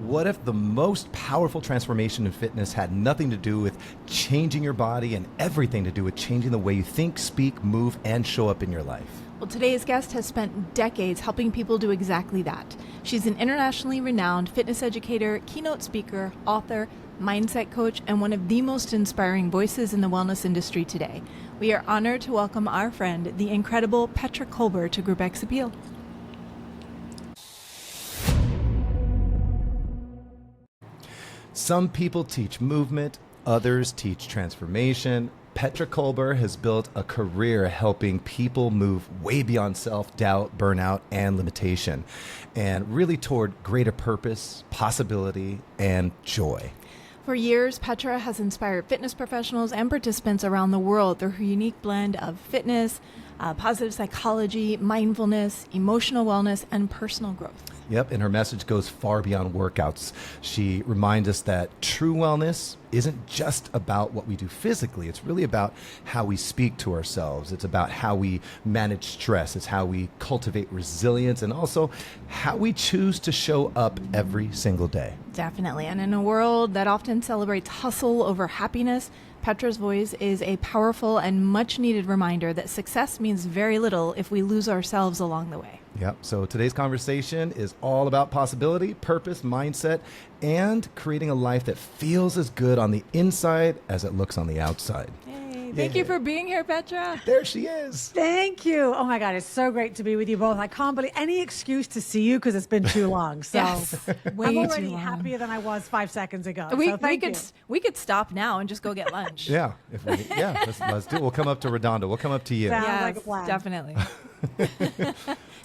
What if the most powerful transformation in fitness had nothing to do with changing your body and everything to do with changing the way you think, speak, move, and show up in your life? Well, today's guest has spent decades helping people do exactly that. She's an internationally renowned fitness educator, keynote speaker, author, mindset coach, and one of the most inspiring voices in the wellness industry today. We are honored to welcome our friend, the incredible Petra Kolber, to Group X Appeal. Some people teach movement, others teach transformation. Petra Kolber has built a career helping people move way beyond self-doubt, burnout, and limitation, and really toward greater purpose, possibility, and joy. For years, Petra has inspired fitness professionals and participants around the world through her unique blend of fitness, positive psychology, mindfulness, emotional wellness, and personal growth. Yep, and her message goes far beyond workouts. She reminds us that true wellness isn't just about what we do physically. It's really about how we speak to ourselves. It's about how we manage stress. It's how we cultivate resilience, and also how we choose to show up every single day. Definitely. And in a world that often celebrates hustle over happiness, Petra's voice is a powerful and much needed reminder that success means very little if we lose ourselves along the way. Yep. So today's conversation is all about possibility, purpose, mindset, and creating a life that feels as good on the inside as it looks on the outside. Yay. Thank you for being here, Petra. There she is. Thank you. Oh my God, it's so great to be with you both. I can't believe any excuse to see you because it's been too long. So Yes. Way I'm too already long. happier than I was 5 seconds ago. We so thank you. could stop now and just go get lunch. Yeah. Let's do it. We'll come up to Redondo. We'll come up to you. Sounds Yes, like a plan. definitely.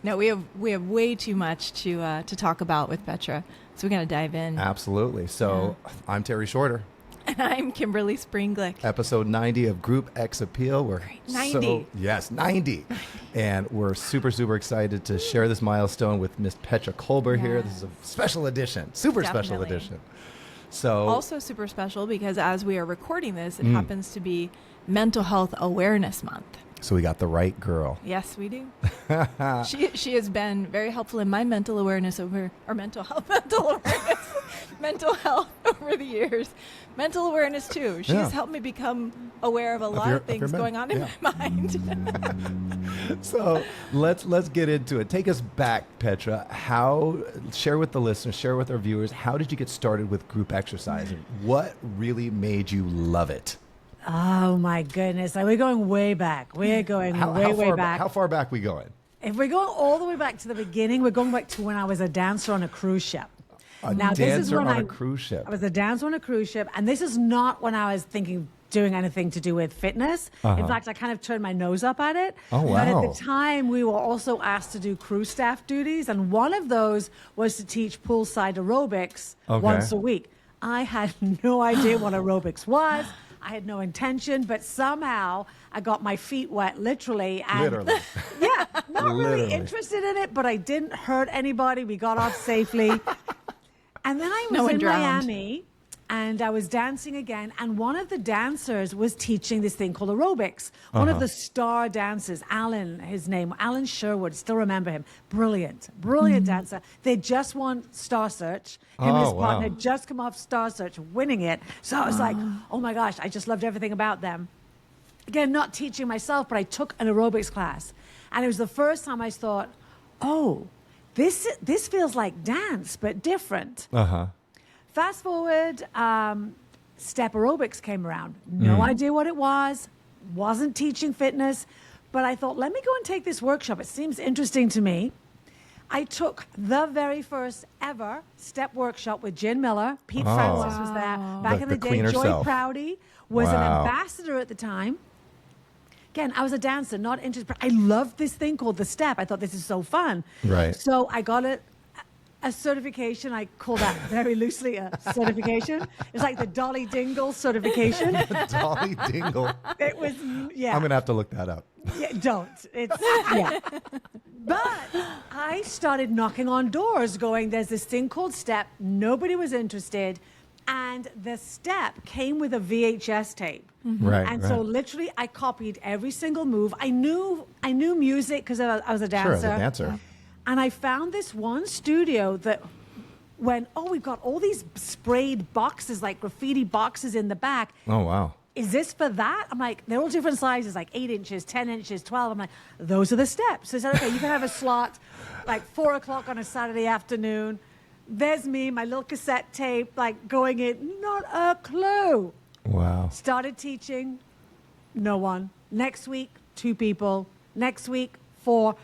No, we have way too much to talk about with Petra, so we're gonna dive in. Absolutely. So I'm Terry Shorter. And I'm Kimberly Springlick. Episode 90 of Group X Appeal. We're 90. Yes, 90. And we're super, super excited to share this milestone with Miss Petra Kolber here. This is a special edition, super special Definitely. edition. So Also super special because as we are recording this, it happens to be Mental Health Awareness Month. So we got the right girl. Yes, we do. She has been very helpful in my mental awareness over mental health over the years. Mental awareness too. She has helped me become aware of a lot of things going on in my mind. So let's get into it. Take us back, Petra. Share with the listeners, share with our viewers, how did you get started with group exercise and what really made you love it? Oh my goodness. We're going way back. We're going way back. How far back we going? If we're going all the way back to the beginning, we're going back to when I was a dancer on a cruise ship. A this is dancer when on a cruise ship. I was a dancer on a cruise ship, and this is not when I was thinking doing anything to do with fitness. In fact, I kind of turned my nose up at it. Oh, wow. But at the time, we were also asked to do crew staff duties, and one of those was to teach poolside aerobics once a week. I had no idea what aerobics was. I had no intention, but somehow I got my feet wet, literally. And Literally. Yeah, not really Literally. interested in it, but I didn't hurt anybody. We got off safely. And then I was No one in drowned. Miami, and I was dancing again, and one of the dancers was teaching this thing called aerobics. One of the star dancers, Alan, his name, Alan Sherwood, still remember him. Brilliant dancer. They just won Star Search. Him and his partner had just come off Star Search, winning it. So I was like, oh my gosh, I just loved everything about them. Again, not teaching myself, but I took an aerobics class. And it was the first time I thought, oh, this feels like dance, but different. Fast forward, step aerobics came around. No idea what it was. Wasn't teaching fitness. But I thought, let me go and take this workshop. It seems interesting to me. I took the very first ever step workshop with Jen Miller. Pete Francis was there. Back in the day, queen Joy herself. Prouty was an ambassador at the time. Again, I was a dancer, not interested. But I loved this thing called the step. I thought this is so fun. Right. So I got a certification. I call that very loosely a certification. It's like the Dolly Dingle certification. Dolly Dingle. It was, yeah. I'm going to have to look that up. Yeah, don't. It's, yeah. But I started knocking on doors going, there's this thing called step. Nobody was interested. And the step came with a VHS tape. Right. And so literally I copied every single move. I knew music because I was a dancer. Sure, as a dancer. And I found this one studio that when, oh, we've got all these sprayed boxes, like graffiti boxes in the back. Oh, wow. Is this for that? I'm like, they're all different sizes, like 8 inches, 10 inches, 12. I'm like, those are the steps. So I said, okay, you can have a slot like 4 o'clock on a Saturday afternoon. There's me, my little cassette tape, like going in, not a clue. Wow. Started teaching, no one. Next week, 2 people. Next week, 4.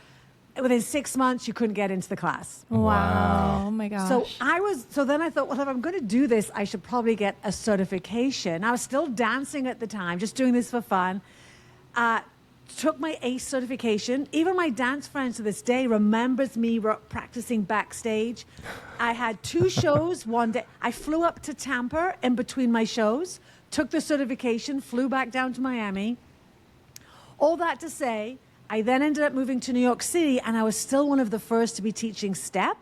Within 6 months, you couldn't get into the class. Wow. Oh my gosh. So then I thought, well, if I'm going to do this, I should probably get a certification. I was still dancing at the time, just doing this for fun. Took my ACE certification. Even my dance friends to this day remembers me practicing backstage. I had 2 shows one day. I flew up to Tampa in between my shows, took the certification, flew back down to Miami. All that to say, I then ended up moving to New York City, and I was still one of the first to be teaching step.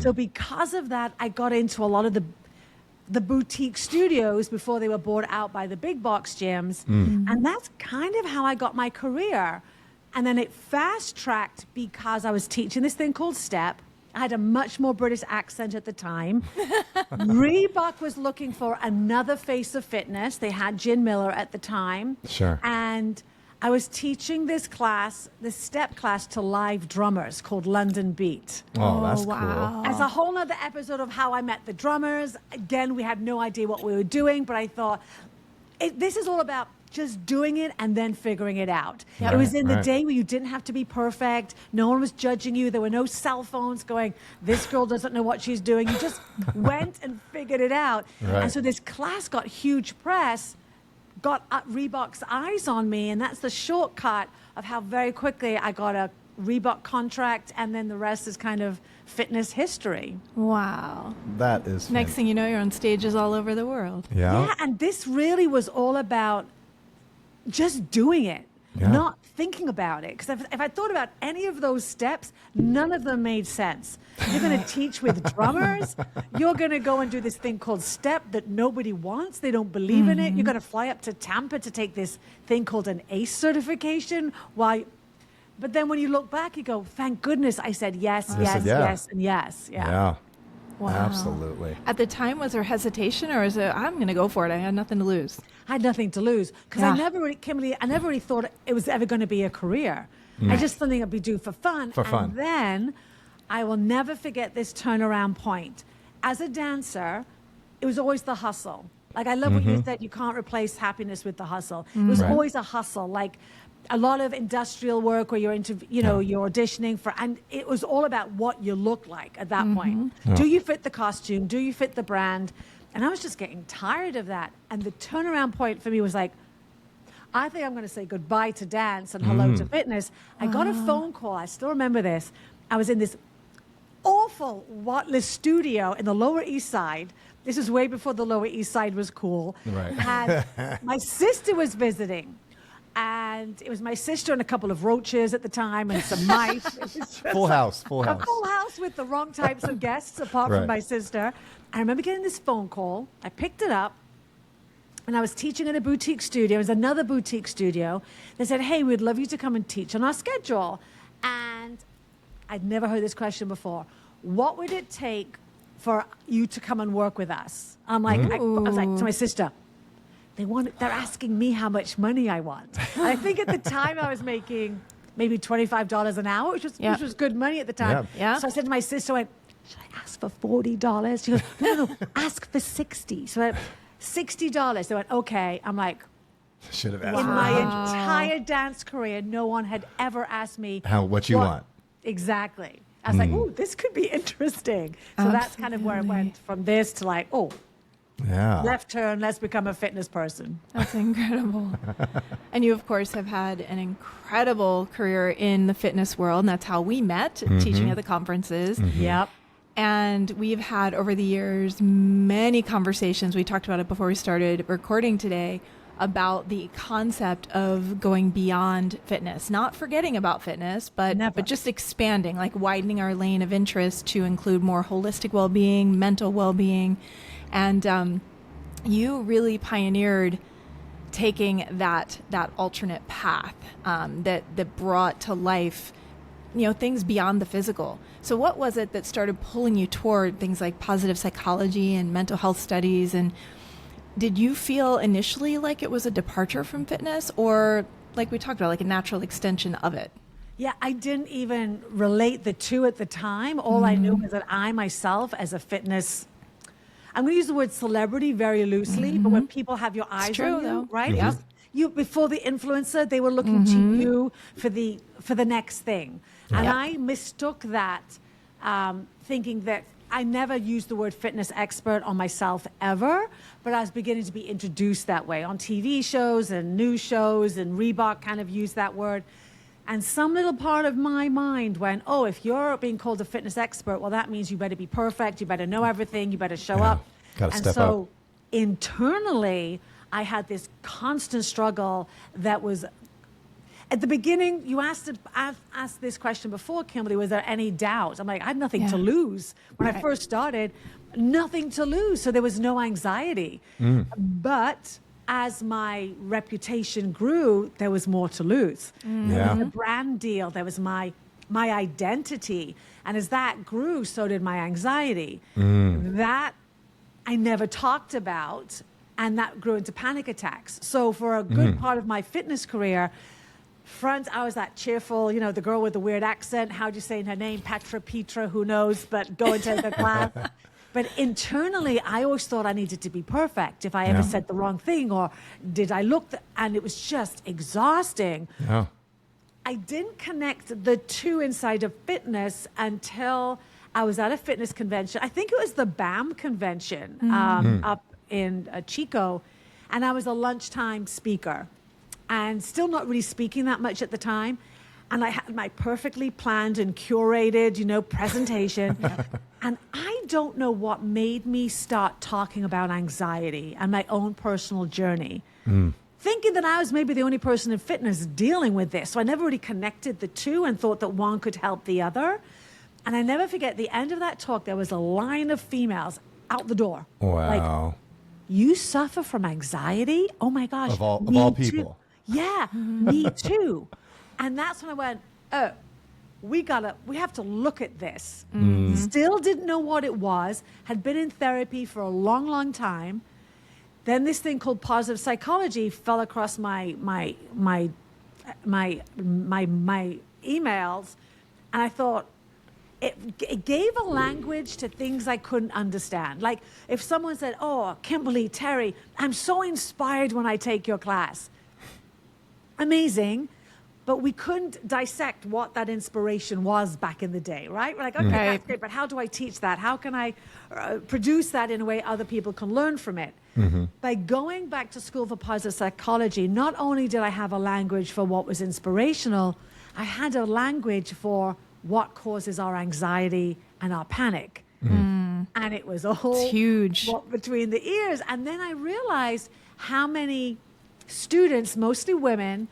So because of that, I got into a lot of the boutique studios before they were bought out by the big box gyms. And that's kind of how I got my career. And then it fast-tracked because I was teaching this thing called step. I had a much more British accent at the time. Reebok was looking for another face of fitness. They had Jen Miller at the time. Sure. And I was teaching this step class to live drummers called London Beat. Oh, that's wow. cool. As a whole nother episode of how I met the drummers. Again, we had no idea what we were doing, but I thought, this is all about just doing it and then figuring it out. Yep. It was in the Right. day where you didn't have to be perfect. No one was judging you. There were no cell phones going, this girl doesn't know what she's doing. You just went and figured it out. Right. And so this class got huge press, got Reebok's eyes on me, and that's the shortcut of how very quickly I got a Reebok contract, and then the rest is kind of fitness history. Wow. That is Next thing you know, you're on stages all over the world. Yeah. Yeah, and this really was all about just doing it, Yeah. not thinking about it. Because if I thought about any of those steps, none of them made sense. You're going to teach with drummers. You're going to go and do this thing called step that nobody wants. They don't believe in it. You're going to fly up to Tampa to take this thing called an ACE certification. But then when you look back, you go, thank goodness I said yes, You yes, said yeah. yes, and yes. Yeah. Wow. Absolutely. At the time, was there hesitation, or is it, I'm going to go for it? I had nothing to lose. I had nothing to lose because Yeah. Kimberly, I never really thought it was ever going to be a career. I just something I'd be doing for fun. For fun. And then I will never forget this turnaround point. As a dancer, it was always the hustle. Like I love what you said, you can't replace happiness with the hustle. It was Right. always a hustle. Like a lot of industrial work where you're you're auditioning for, and it was all about what you look like at that point. Do you fit the costume? Do you fit the brand? And I was just getting tired of that. And the turnaround point for me was like, I think I'm going to say goodbye to dance and hello to fitness. I got a phone call. I still remember this. I was in this awful Watless studio in the Lower East Side. This is way before the Lower East Side was cool. Right. And my sister was visiting. And it was my sister and a couple of roaches at the time and some mice. It was just Full house. Full a house. full house with the wrong types of guests apart Right. from my sister. I remember getting this phone call. I picked it up. And I was teaching at a boutique studio. It was another boutique studio. They said, hey, we'd love you to come and teach on our schedule. And I'd never heard this question before. What would it take for you to come and work with us? I'm like, I was like to my sister, they're asking me how much money I want. And I think at the time I was making maybe $25 an hour, which was good money at the time. Yeah. So I said to my sister, I went, should I ask for $40? She goes, no, ask for 60. So I went, $60. They went, okay. I'm like, Should have asked. in for my 100. entire dance career, no one had ever asked me What you want. Exactly. I was like, oh, this could be interesting. So that's kind of where it went from this to like, oh, Yeah. left turn, let's become a fitness person. That's incredible. And you, of course, have had an incredible career in the fitness world, and that's how we met, teaching at the conferences. Yep. And we've had over the years many conversations. We talked about it before we started recording today about the concept of going beyond fitness, not forgetting about fitness, but just expanding, like widening our lane of interest to include more holistic well-being, mental well-being. And you really pioneered taking that alternate path that brought to life things beyond the physical. So what was it that started pulling you toward things like positive psychology and mental health studies? And did you feel initially like it was a departure from fitness, or like we talked about, like a natural extension of it? Yeah, I didn't even relate the two at the time. All I knew was that I myself, as a fitness, I'm going to use the word celebrity very loosely, but when people have your eyes true, on you, though. right? Yeah. You before the influencer, they were looking to you for the next thing, and I mistook that, thinking that I never used the word fitness expert on myself ever, but I was beginning to be introduced that way on TV shows and news shows, and Reebok kind of used that word. And some little part of my mind went, oh, if you're being called a fitness expert, well, that means you better be perfect, you better know everything, you better show up. Gotta and step so up. internally, I had this constant struggle that was, at the beginning, I've asked this question before, Kimberly, was there any doubt? I'm like, I had nothing to lose. When I first started, nothing to lose. So there was no anxiety. But as my reputation grew, there was more to lose. There was the brand deal. There was my identity. And as that grew, so did my anxiety. That I never talked about, and that grew into panic attacks. So for a good part of my fitness career, I was that cheerful, the girl with the weird accent. How'd you say her name? Petra, who knows, but go and take the class. But internally, I always thought I needed to be perfect. If I ever said the wrong thing, or did I look, and it was just exhausting. Yeah. I didn't connect the two inside of fitness until I was at a fitness convention. I think it was the BAM convention up in Chico, and I was a lunchtime speaker, and still not really speaking that much at the time. And I had my perfectly planned and curated, presentation. And I don't know what made me start talking about anxiety and my own personal journey, thinking that I was maybe the only person in fitness dealing with this. So I never really connected the two and thought that one could help the other. And I never forget, at the end of that talk, there was a line of females out the door. Wow. Like, you suffer from anxiety? Oh my gosh. Of all me people. Too. Yeah, me too. And that's when I went, oh, we have to look at this. Still didn't know what it was, had been in therapy for a long, long time. Then this thing called positive psychology fell across my emails, and I thought, it gave a language to things I couldn't understand. Like if someone said, oh, Kimberly, Terry, I'm so inspired when I take your class. Amazing. But we couldn't dissect what that inspiration was back in the day, right? We're like, okay, that's great, but how do I teach that? How can I produce that in a way other people can learn from it? By going back to school for positive psychology, not only did I have a language for what was inspirational, I had a language for what causes our anxiety and our panic. And it was all huge between the ears. And then I realized how many students, mostly women,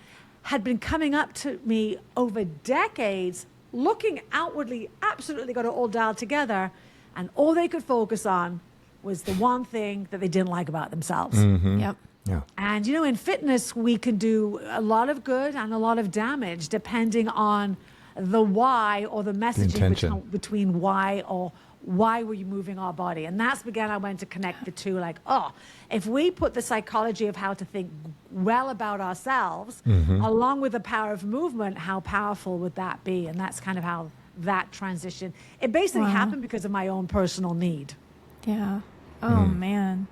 had been coming up to me over decades, looking outwardly, absolutely got it all dialed together, and all they could focus on was the one thing that they didn't like about themselves. Yep. Yeah. And, in fitness, we can do a lot of good and a lot of damage depending on the why or the messaging between why or why were you moving our body. And that's began I went to connect the two, like, oh, if we put the psychology of how to think well about ourselves along with the power of movement, how powerful would that be? And that's kind of how that transition, it basically happened because of my own personal need. Yeah. Oh, man.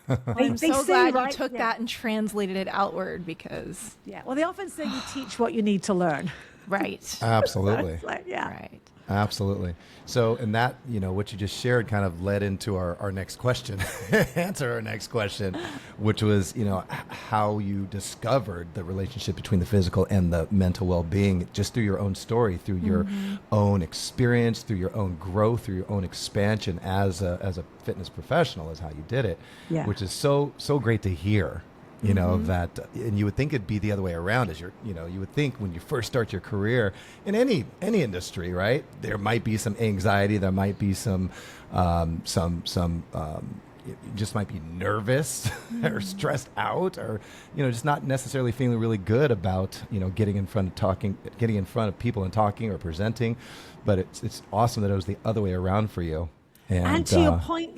I'm so glad you took that and translated it outward because... Yeah. Well, they often say you teach what you need to learn. Right. Absolutely. Right. Absolutely. So, and that, what you just shared kind of led into our next question, answer our next question, which was, how you discovered the relationship between the physical and the mental well-being just through your own story, through your own experience, through your own growth, through your own expansion as a fitness professional is how you did it, which is so great to hear. That, and you would think it'd be the other way around as you would think when you first start your career in any industry, right? There might be some anxiety, there might be some you just might be nervous or stressed out, or just not necessarily feeling really good about getting in front of people and talking or presenting. But it's awesome that it was the other way around for you. And to your point,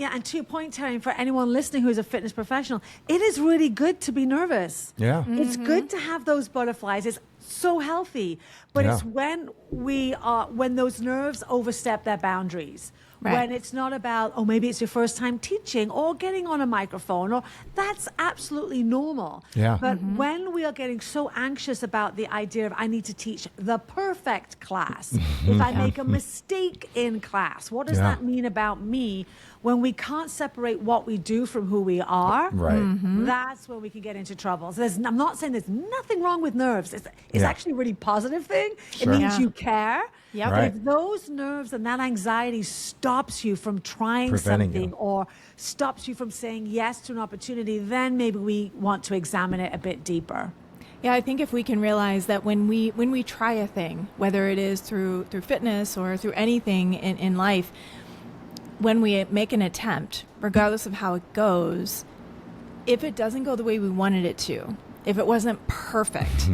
Terry, and for anyone listening who's a fitness professional, it is really good to be nervous. Yeah. It's good to have those butterflies. It's so healthy. But it's when when those nerves overstep their boundaries. Right. When it's not about, maybe it's your first time teaching or getting on a microphone, or that's absolutely normal. Yeah. But when we are getting so anxious about the idea of I need to teach the perfect class, if I make a mistake in class, what does that mean about me? When we can't separate what we do from who we are, that's when we can get into trouble. So I'm not saying there's nothing wrong with nerves. It's actually a really positive thing. Sure. It means you care. Yep. But if those nerves and that anxiety stops you from trying Preventing something you. or stops you from saying yes to an opportunity, then maybe we want to examine it a bit deeper. Yeah, I think if we can realize that when we try a thing, whether it is through fitness or through anything in life, when we make an attempt, regardless of how it goes, if it doesn't go the way we wanted it to, if it wasn't perfect,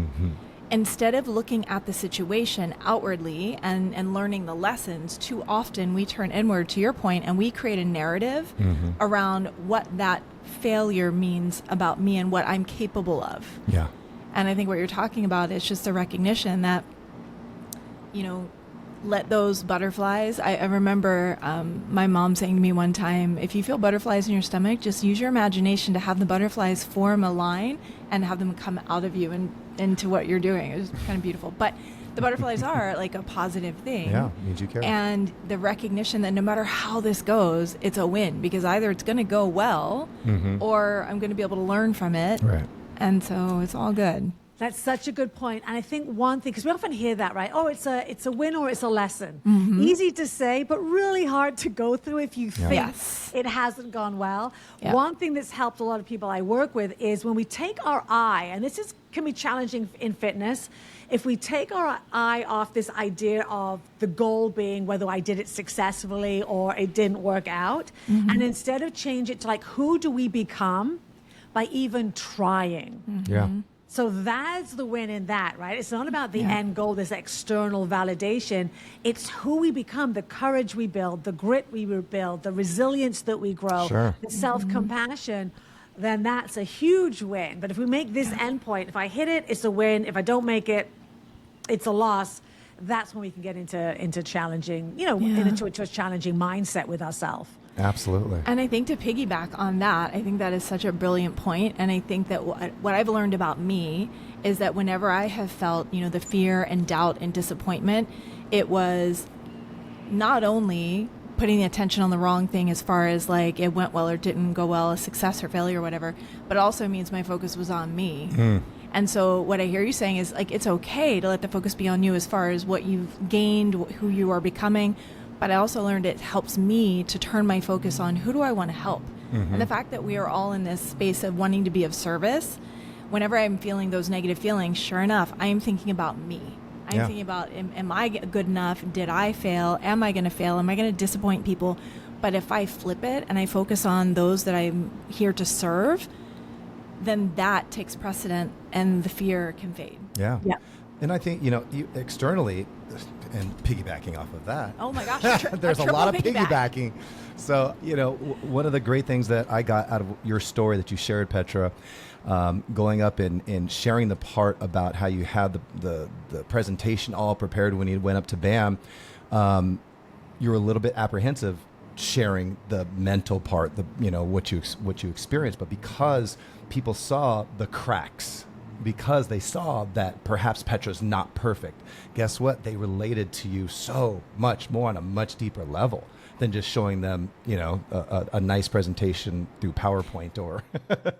instead of looking at the situation outwardly and learning the lessons, too often we turn inward, to your point, and we create a narrative around what that failure means about me and what I'm capable of. Yeah. And I think what you're talking about is just the recognition that, let those butterflies. I remember my mom saying to me one time, if you feel butterflies in your stomach, just use your imagination to have the butterflies form a line and have them come out of you and into what you're doing. It was kind of beautiful. But the butterflies are like a positive thing. Yeah, means you care. And the recognition that no matter how this goes, it's a win, because either it's going to go well or I'm going to be able to learn from it. Right. And so it's all good. That's such a good point. And I think one thing, because we often hear that, right? Oh, it's a win or it's a lesson. Easy to say, but really hard to go through if you think it hasn't gone well. Yeah. One thing that's helped a lot of people I work with is when we take our eye, and can be challenging in fitness, if we take our eye off this idea of the goal being whether I did it successfully or it didn't work out, and instead of change it to like, who do we become by even trying? Yeah. So that's the win in that, right? It's not about the end goal, this external validation. It's who we become, the courage we build, the grit we build, the resilience that we grow, the self-compassion. Then that's a huge win. But if we make this endpoint, if I hit it, it's a win. If I don't make it, it's a loss. That's when we can get into challenging, into a challenging mindset with ourselves. Absolutely. And I think to piggyback on that, I think that is such a brilliant point. And I think that what I've learned about me is that whenever I have felt, the fear and doubt and disappointment, it was not only putting the attention on the wrong thing as far as like it went well or didn't go well, a success or failure or whatever, but also means my focus was on me. And so what I hear you saying is like, it's okay to let the focus be on you as far as what you've gained, who you are becoming. But I also learned it helps me to turn my focus on who do I want to help. And the fact that we are all in this space of wanting to be of service, whenever I'm feeling those negative feelings, sure enough, I am thinking about me. I'm thinking about, am I good enough? Did I fail? Am I going to fail? Am I going to disappoint people? But if I flip it and I focus on those that I'm here to serve, then that takes precedent and the fear can fade. Yeah. And I think, you externally, and piggybacking off of that. Oh my gosh. There's a lot of piggybacking. So, one of the great things that I got out of your story that you shared, Petra, going up and sharing the part about how you had the presentation all prepared when you went up to BAM, you were a little bit apprehensive sharing the mental part, what you experienced, but because people saw the cracks, because they saw that perhaps Petra's not perfect, guess what? They related to you so much more on a much deeper level than just showing them, a nice presentation through PowerPoint or.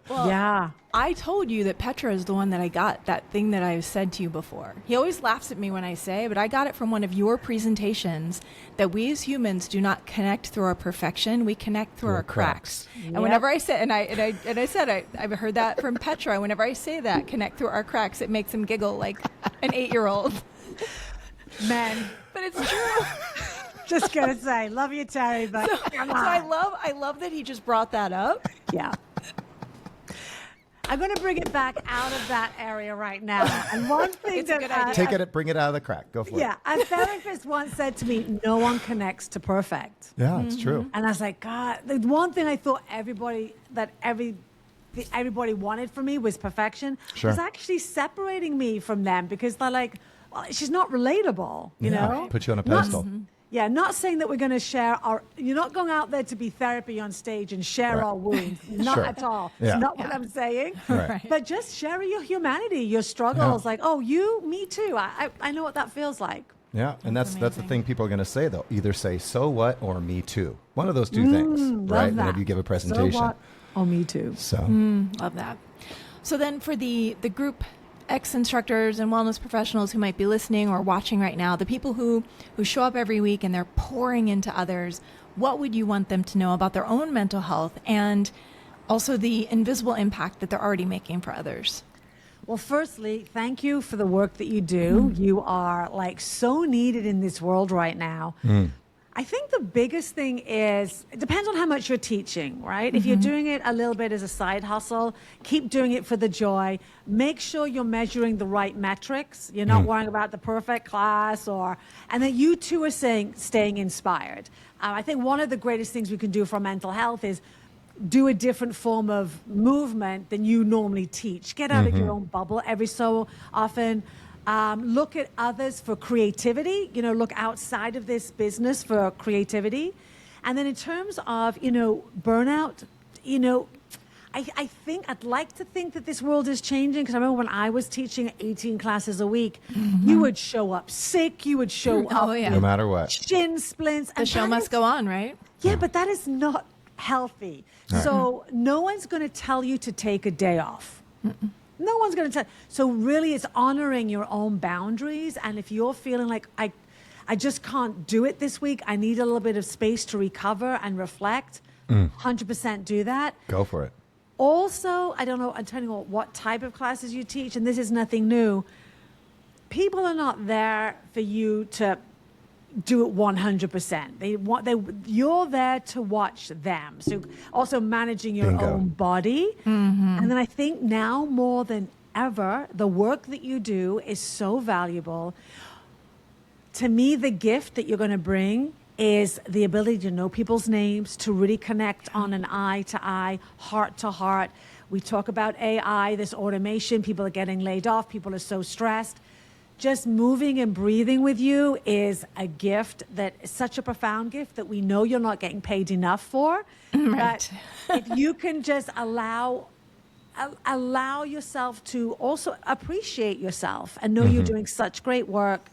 Well, I told you that Petra is the one that I got that thing that I've said to you before. He always laughs at me when I say, but I got it from one of your presentations that we as humans do not connect through our perfection. We connect through our cracks. And whenever I say, I've heard that from Petra. Whenever I say that, connect through our cracks, it makes him giggle like an 8-year-old. Man. But it's true. Just gonna say, love you, Terry, but come So on. I love that he just brought that up. Yeah. I'm going to bring it back out of that area right now. And one thing It's a good idea. Take it, bring it out of the crack. Go for yeah, it. a therapist once said to me, no one connects to perfect. Yeah, it's true. And I was like, God, the one thing I thought everybody wanted from me was perfection. Sure. Was actually separating me from them because they're like, well, she's not relatable, you Yeah, know? put you on a Not- pedestal. Yeah, not saying that we're going to share you're not going out there to be therapy on stage and share Right. our wounds. Not Sure. at all. Yeah. It's not what I'm saying. Right. But just share your humanity, your struggles. Yeah. Like, me too. I know what that feels like. Yeah, and that's the amazing. thing people are going to say, though. Either say, so what, or me too. One of those two things, Love right? that. Whenever you give a presentation. So what? Oh, me too. So, Love that. So then for the group ex-instructors and wellness professionals who might be listening or watching right now, the people who show up every week and they're pouring into others, what would you want them to know about their own mental health and also the invisible impact that they're already making for others? Well, firstly, thank you for the work that you do. You are like so needed in this world right now. I think the biggest thing is, it depends on how much you're teaching, right? If you're doing it a little bit as a side hustle, keep doing it for the joy. Make sure you're measuring the right metrics. You're not worrying about the perfect class and that you too are staying inspired. I think one of the greatest things we can do for mental health is do a different form of movement than you normally teach. Get out of your own bubble every so often. Look at others for creativity, look outside of this business for creativity. And then in terms of, burnout, I think I'd like to think that this world is changing because I remember when I was teaching 18 classes a week, you would show up sick, you would show up yeah. no matter what. shin splints. The show must go on, right? Yeah, but that is not healthy. Right. So no one's going to tell you to take a day off. No one's going to tell. So really it's honoring your own boundaries. And if you're feeling like, I just can't do it this week, I need a little bit of space to recover and reflect, 100% do that. Go for it. Also, I don't know, depending on what type of classes you teach, and this is nothing new, people are not there for you to do it 100%. You're there to watch them. So also managing your Bingo. own body. And then I think now more than ever, the work that you do is so valuable. To me, the gift that you're going to bring is the ability to know people's names, to really connect on an eye to eye, heart to heart. We talk about AI, this automation, people are getting laid off, people are so stressed. Just moving and breathing with you is a gift that is such a profound gift that we know you're not getting paid enough for. Right. But if you can just allow yourself to also appreciate yourself and know you're doing such great work,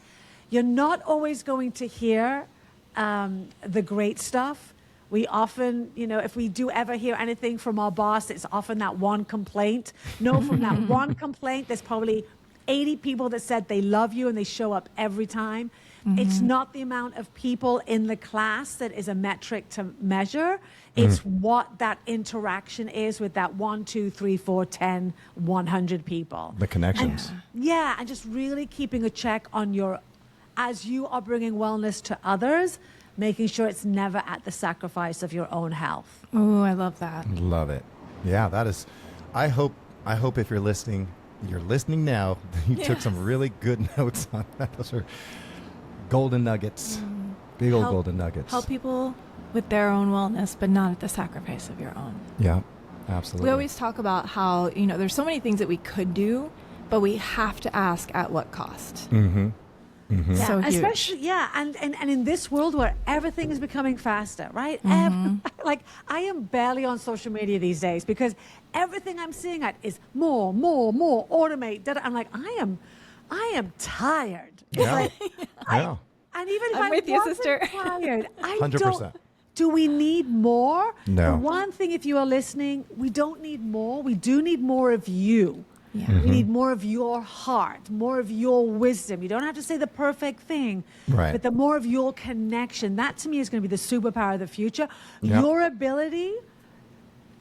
you're not always going to hear the great stuff. We often, if we do ever hear anything from our boss, it's often that one complaint. No, from that one complaint, there's probably 80 people that said they love you and they show up every time. It's not the amount of people in the class that is a metric to measure. It's what that interaction is with that 1, 2, 3, 4, 10, 100 people. The connections. And just really keeping a check on as you are bringing wellness to others, making sure it's never at the sacrifice of your own health. Oh, I love that. Love it. Yeah, that is. I hope if you're listening now. You took some really good notes on that. Those are golden nuggets. Big old golden nuggets. Help people with their own wellness, but not at the sacrifice of your own. Yeah, absolutely. We always talk about how, there's so many things that we could do, but we have to ask at what cost. Yeah, So huge. especially and in this world where everything is becoming faster, right? Like I am barely on social media these days because everything I'm seeing is more, automate. I'm like, I am tired. Yeah. Yeah. And even if I'm I with you, wasn't sister. tired, I 100%. don't. Do we need more? No. The one thing, if you are listening, we don't need more. We do need more of you. Yeah. We need more of your heart, more of your wisdom. You don't have to say the perfect thing, Right. but the more of your connection. That to me is going to be the superpower of the future. Yeah. Your ability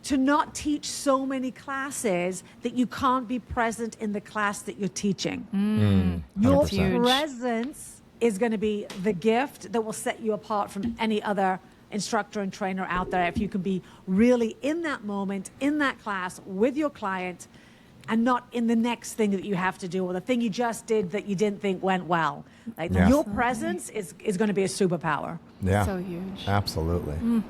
to not teach so many classes that you can't be present in the class that you're teaching. Your 100%. presence is going to be the gift that will set you apart from any other instructor and trainer out there. If you can be really in that moment, in that class with your client, and not in the next thing that you have to do or the thing you just did that you didn't think went well. Like your presence is going to be a superpower. Yeah. So huge. Absolutely.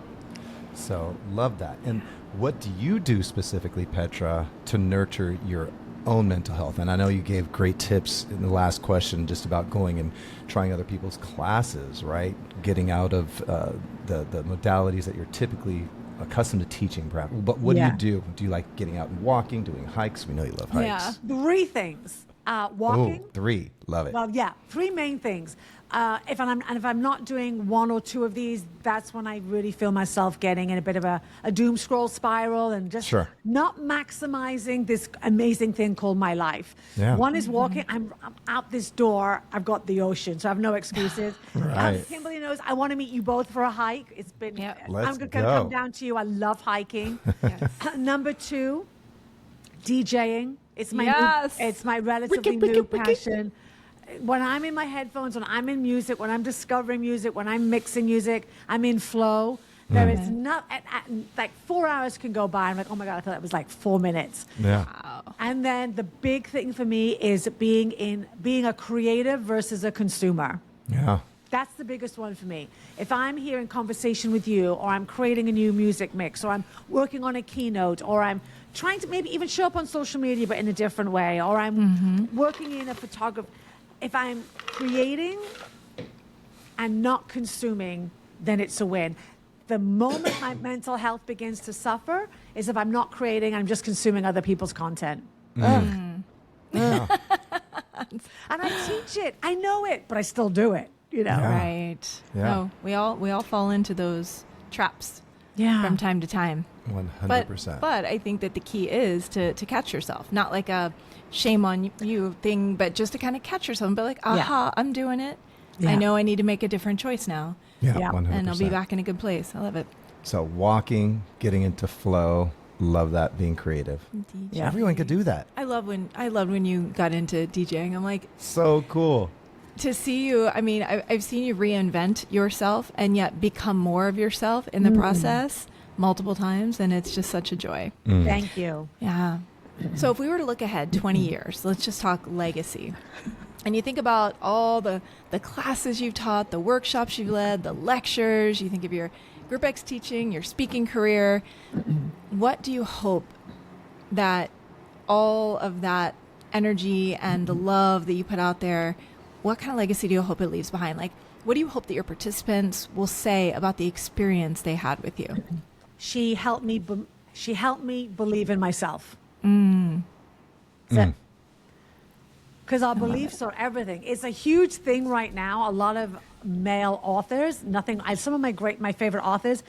So love that. And what do you do specifically, Petra, to nurture your own mental health? And I know you gave great tips in the last question just about going and trying other people's classes, right? Getting out of the modalities that you're typically accustomed to teaching, perhaps. But what do you do? Do you like getting out and walking, doing hikes? We know you love hikes. Yeah. 3 things. Walking. Oh, 3. Love it. Well, yeah, 3 main things. If I'm not doing 1 or 2 of these, that's when I really feel myself getting in a bit of a doom scroll spiral and just not maximizing this amazing thing called my life. Yeah. One is walking. I'm out this door. I've got the ocean, so I have no excuses. Right. Kimberly knows I want to meet you both for a hike. It's been. Let's I'm going to go. come down to you. I love hiking. Number 2, DJing. It's my relatively new passion. When I'm in my headphones, when I'm in music, when I'm discovering music, when I'm mixing music, I'm in flow. There is not, like 4 hours can go by. I'm like, oh my God, I thought that was like 4 minutes. Yeah. Wow. And then the big thing for me is being a creative versus a consumer. Yeah. That's the biggest one for me. If I'm here in conversation with you, or I'm creating a new music mix, or I'm working on a keynote, or I'm trying to maybe even show up on social media but in a different way, or I'm working in a photography, if I'm creating and not consuming, then it's a win. The moment my mental health begins to suffer is if I'm not creating, I'm just consuming other people's content. And I teach it. I know it, but I still do it. You know? Yeah. Right. Yeah. No, we all fall into those traps Yeah. from time to time. 100%. But I think that the key is to catch yourself. Not like a shame on you thing, but just to kind of catch yourself and be like, aha, I'm doing it. Yeah. I know I need to make a different choice now. Yeah, Yeah. 100%. And I'll be back in a good place. I love it. So walking, getting into flow, love that, being creative. DJ. Everyone could do that. I loved when you got into DJing. I'm like, So cool. to see you, I mean, I've seen you reinvent yourself and yet become more of yourself in the process multiple times, and it's just such a joy. Thank you. Yeah. So if we were to look ahead 20 years, let's just talk legacy. And you think about all the classes you've taught, the workshops you've led, the lectures, you think of your Group X teaching, your speaking career. What do you hope that all of that energy and the love that you put out there, what kind of legacy do you hope it leaves behind? Like, what do you hope that your participants will say about the experience they had with you? She helped me believe in myself. Because our beliefs are everything. It's a huge thing right now. A lot of male authors, some of my favorite authors,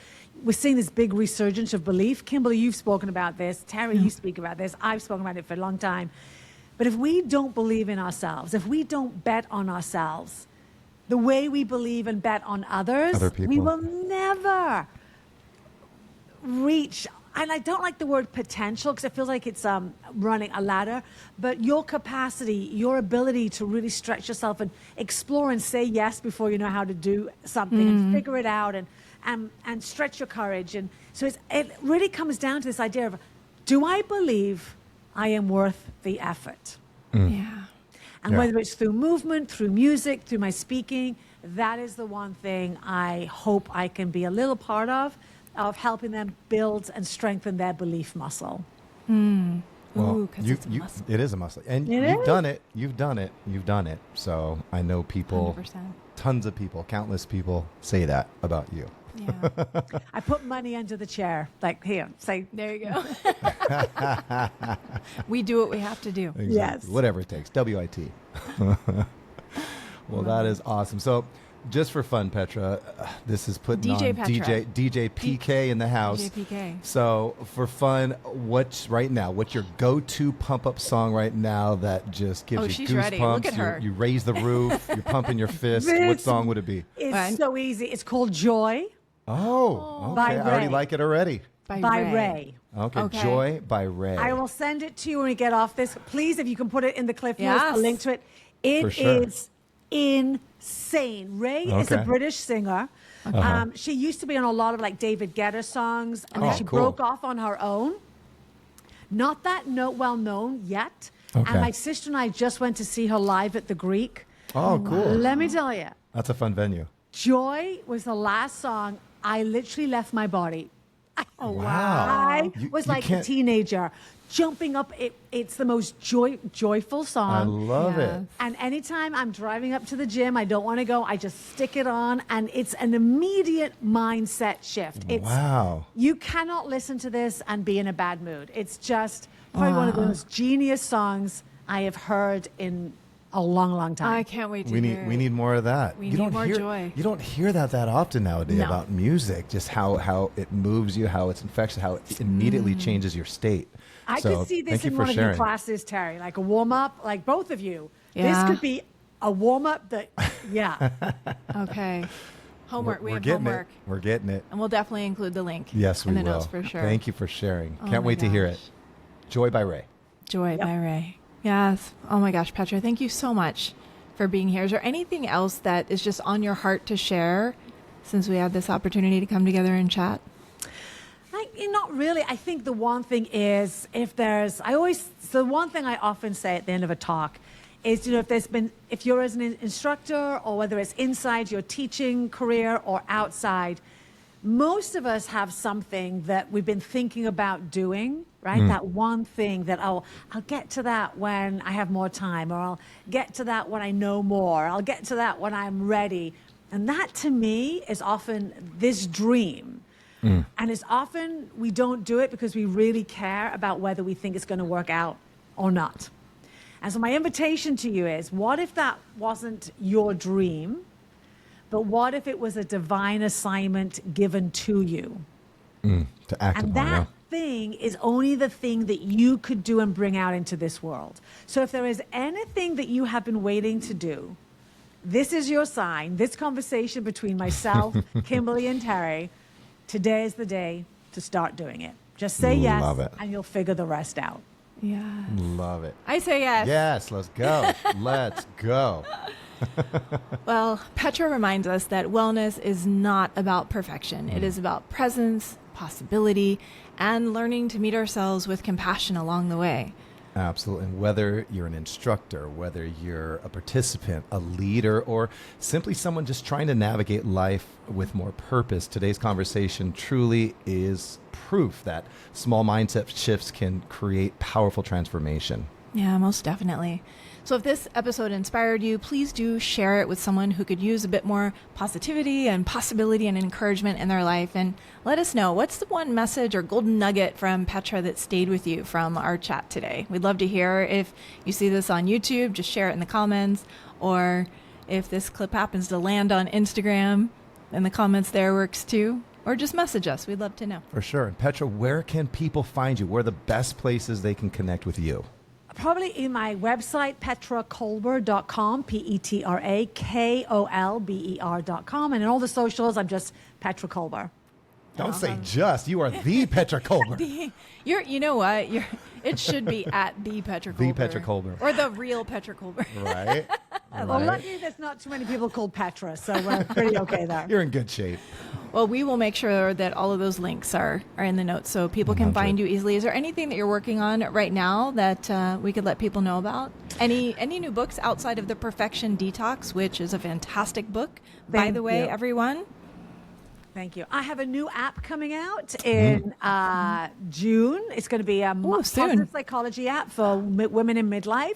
we're seeing this big resurgence of belief. Kimberly, you've spoken about this. Terry, you speak about this. I've spoken about it for a long time. But if we don't believe in ourselves, if we don't bet on ourselves, the way we believe and bet on others, Other people. we will never reach. And I don't like the word potential because it feels like it's running a ladder, but your capacity, your ability to really stretch yourself and explore and say yes before you know how to do something and figure it out and stretch your courage. And so it really comes down to this idea of, do I believe I am worth the effort? Yeah. And whether it's through movement, through music, through my speaking, that is the one thing I hope I can be a little part of helping them build and strengthen their belief muscle. Well, Ooh, 'cause it's a muscle. it is a muscle. And It you've is. done it. You've done it. So I know people, 100%. tons of people, countless people say that about you. Yeah. I put money under the chair, like here, say, There you go. We do what we have to do. Exactly. Yes. Whatever it takes. WIT. Well, that is awesome. So just for fun, Petra, this is putting DJ on Petra. DJ PK in the house. DJ PK. So for fun, what's your go-to pump-up song right now that just gives Oh, you she's goosebumps? ready. Look at her. You raise the roof. You're pumping your fist. What This- song would it be? it's Fine. so easy. It's called Joy Oh, By okay. I already Ray. like it already. by Ray. Okay, Okay. Joy by Ray. I will send it to you when we get off this. Please, if you can put it in the cliff notes, Yes. a link to it. It For sure. is insane. Ray is a British singer. She used to be on a lot of like David Guetta songs, and then she broke off on her own. Not that well known yet. Okay. And my sister and I just went to see her live at the Greek. Oh, cool. Let me tell you. That's a fun venue. Joy was the last song. I literally left my body. Wow. I was like a teenager jumping up. It's the most joyful song. I love it. And anytime I'm driving up to the gym, I don't want to go, I just stick it on, and it's an immediate mindset shift. Wow. You cannot listen to this and be in a bad mood. It's just probably one of the most genius songs I have heard in a long, long time. I can't wait to hear it. We need more of that. We need more joy. You don't hear that often nowadays No. about music, just how it moves you, how it's infectious, how it immediately changes your state. I So, could see this thank you in for one of your sharing. classes, Terry, like a warm-up, like both of you. Yeah. This could be a warm-up that, yeah. Okay. Homework. We We're have getting homework. it. We're getting it. And we'll definitely include the link Yes, we in the will. notes for sure. Thank you for sharing. Oh Can't my wait to hear it. gosh. Joy by Ray. Joy by Ray. Yes. Oh my gosh, Petra, thank you so much for being here. Is there anything else that is just on your heart to share since we had this opportunity to come together and chat? Not really. I think the one thing is the one thing I often say at the end of a talk is, if you're as an instructor or whether it's inside your teaching career or outside, most of us have something that we've been thinking about doing, right? That one thing that, I'll get to that when I have more time, or I'll get to that when I know more. I'll get to that when I'm ready. And that to me is often this dream. And it's often we don't do it because we really care about whether we think it's going to work out or not. And so my invitation to you is, what if that wasn't your dream, but what if it was a divine assignment given to you? To act And upon, that thing is only the thing that you could do and bring out into this world. So if there is anything that you have been waiting to do, this is your sign. This conversation between myself, Kimberly and Terry, today is the day to start doing it. Just say yes, Love it. and you'll figure the rest out. Yeah. Love it. I say yes. Yes, let's go. Let's go. Well, Petra reminds us that wellness is not about perfection. It is about presence, possibility, and learning to meet ourselves with compassion along the way. Absolutely. And whether you're an instructor, whether you're a participant, a leader, or simply someone just trying to navigate life with more purpose, today's conversation truly is proof that small mindset shifts can create powerful transformation. Yeah, most definitely. So if this episode inspired you, please do share it with someone who could use a bit more positivity and possibility and encouragement in their life. And let us know, what's the one message or golden nugget from Petra that stayed with you from our chat today? We'd love to hear. If you see this on YouTube, just share it in the comments. Or if this clip happens to land on Instagram, then the comments there works too. Or just message us. We'd love to know. For sure. And Petra, where can people find you? Where are the best places they can connect with you? Probably in my website, petrakolber.com, petrakolber.com. And in all the socials, I'm just Petra Kolber. Don't say just. You are the Petra Kolber. You know what? It should be at the Petra Kolber. The Petra Kolber. Or the real Petra Kolber. Right? Well, luckily there's not too many people called Petra, so we're pretty okay there. You're in good shape. Well, we will make sure that all of those links are in the notes so people can find you easily. Is there anything that you're working on right now that we could let people know about? Any new books outside of The Perfection Detox, which is a fantastic book, by the way, everyone? Thank you. I have a new app coming out in June. It's going to be a positive psychology app for women in midlife.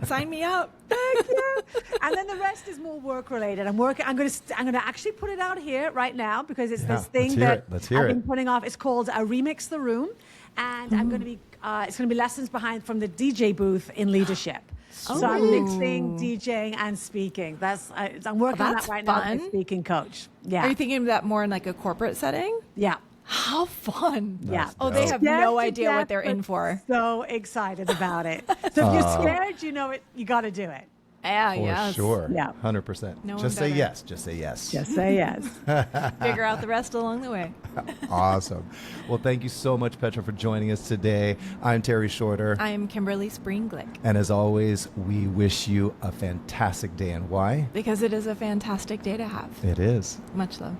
Sign me up. Thank you. And then the rest is more work related. I'm going to actually put it out here right now because it's this thing that I've been putting off. It's called Remix the Room, and I'm going to be it's going to be lessons from the DJ booth in leadership. So I'm mixing, DJing, and speaking. I'm working on that right now as a speaking coach. Yeah. Are you thinking of that more in like a corporate setting? Yeah. How fun. Yeah. Oh, they have no idea what they're in for. So excited about it. So if you're scared, you know it. You got to do it. Yeah, For yes. sure. Yeah. 100%. No one Just say better. yes. Just say yes. Just say yes. Figure out the rest along the way. Awesome. Well, thank you so much, Petra, for joining us today. I'm Terry Shorter. I'm Kimberly Springglick. And as always, we wish you a fantastic day. And why? Because it is a fantastic day to have. It is. Much love.